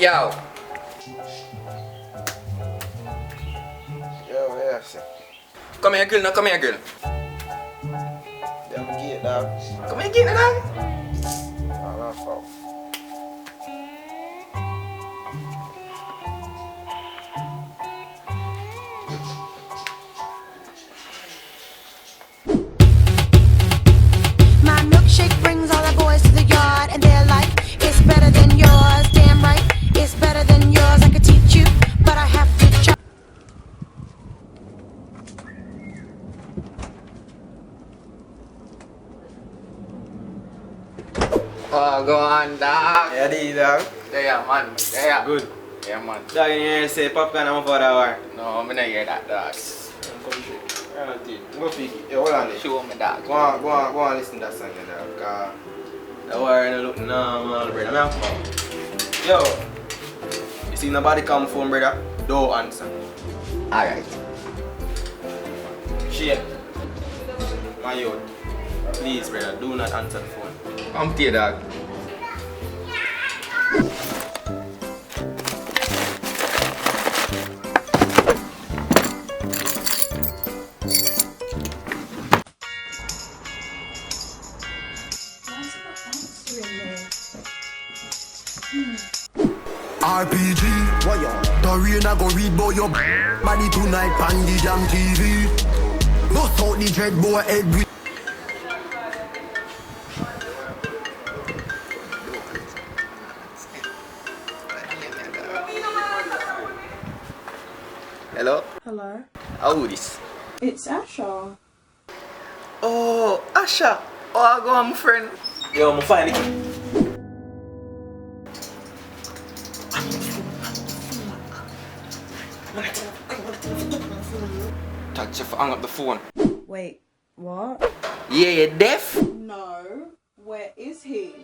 Yo. Yo, yes. Come here, girl. Now, come here, girl. Damn gate, dog. Come here, get it, dog. Oh, that's all. My milkshake brings all the boys to the yard, and they're like, it's better than yours. Damn right, it's better than yours. I could teach you, but I have to try. Oh, go on, dog. Yeah, D, dog. There, man. There. Good. Yeah, man. Dog, you hear say popcorn I'm for that war. No, I'm not hear that, dog. Come straight. Go pick it. Yo, hold on there. Show me, dog. Go on, listen to that song, yeah, dog. Cause that war ain't look normal, brother. I'm come. Yo, you see nobody come phone, brother? Don't answer. Alright. Shit. My youth. Please, brother, do not answer the phone. Come to you, dog. RPG, what you? The rain I go read bout your body tonight on the damn TV. Bust out the dread boy head with. Hello? Hello, How this? it's Asha. Oh, Asha. Oh, I go on, my friend. Yo, I'm find it. Touch you hang up the phone. Wait, what? Yeah, you deaf? No, where is he?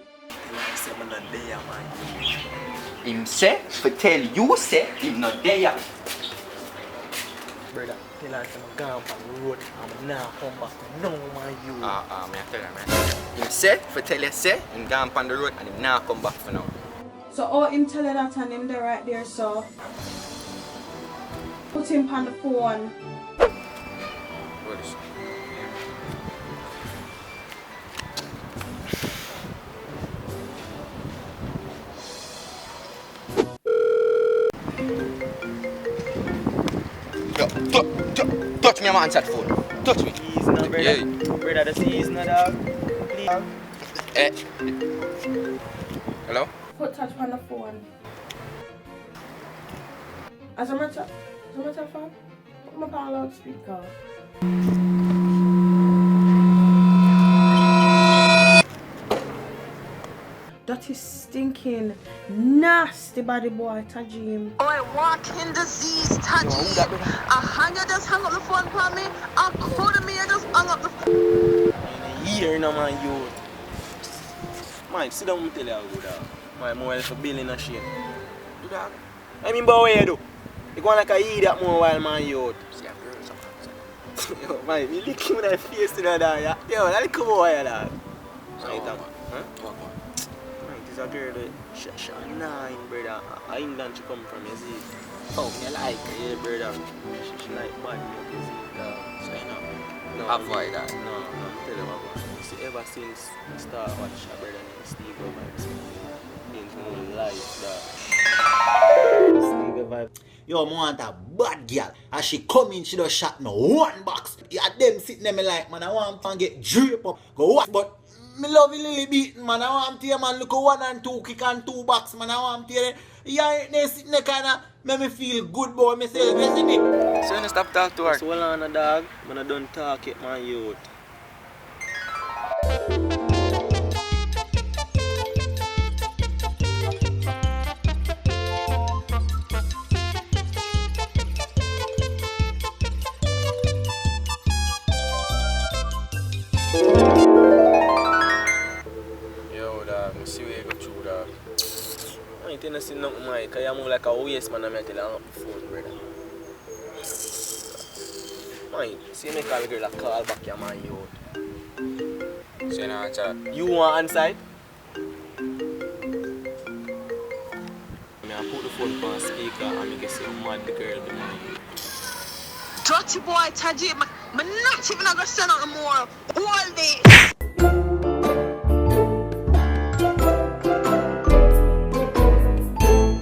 Him say, for tell you say, him not there. Brother, tell her I'm gone on the road. I'm now come back. No, my you. Me I tell him, Him say, for tell you say, him gone on the road and him now come back for now. So all him tell her that and him there right there, so put him on the phone. What is it? Yo, touch me, I'm answer the phone. Touch me. Please, no, brother. Yeah. Brother, the sea is not dog. Please. Eh. Hello? Put touch on the phone. As I'm a telephone, put my on loudspeaker. That is stinking nasty body boy, Tajeemw. Boy, walking disease, Tajeemw. You just hung up the phone for me. I called me, I just hung up the phone. In a year, no, man, you. Man, sit down and tell you how good, dog. My more for billing and shit. Do that. I mean, but what you do? You go like a idiot more while, man, you. Yo, man, you lick him in the face, you know, dog. Yo, that little boy, dog. Right, dog. Huh? It is a girl that she 9, brother. England she come from, you see. Oh, me like her, yeah, brother. She like bad milk, you see, dog. So, you know. No, Avoid that. No, tell you what, man. You see, ever since I start watch her brother named Steve Vibes, into my life, dog. Steve Vibes. Yo, I want a bad girl. As she come in, she don't shot no one box. Yeah, them sitting there, me like, man, I want to get drip up. Go what? But me love you Lily beating, man. I want to hear, man, look at 1 and 2 kick and 2 box, man. I want to hear, yeah, they sitting there kind of make me feel good, boy. Me say, you see me? So you stop talk to her. So hold on, dog. Man, I don't talk it, man, youth. Yo, dog, I see where you go through, dog. I ain't telling you nothing, man, because you're more like a waste man, I'm telling you on the phone, brother. Man, see me call the girl a call back your man, youth. So you know answer. You want answer it? I put phone on speaker and make you say mad the girl be mine. Dirty boy, tajeemw, I'm not even gonna send out no more. All this.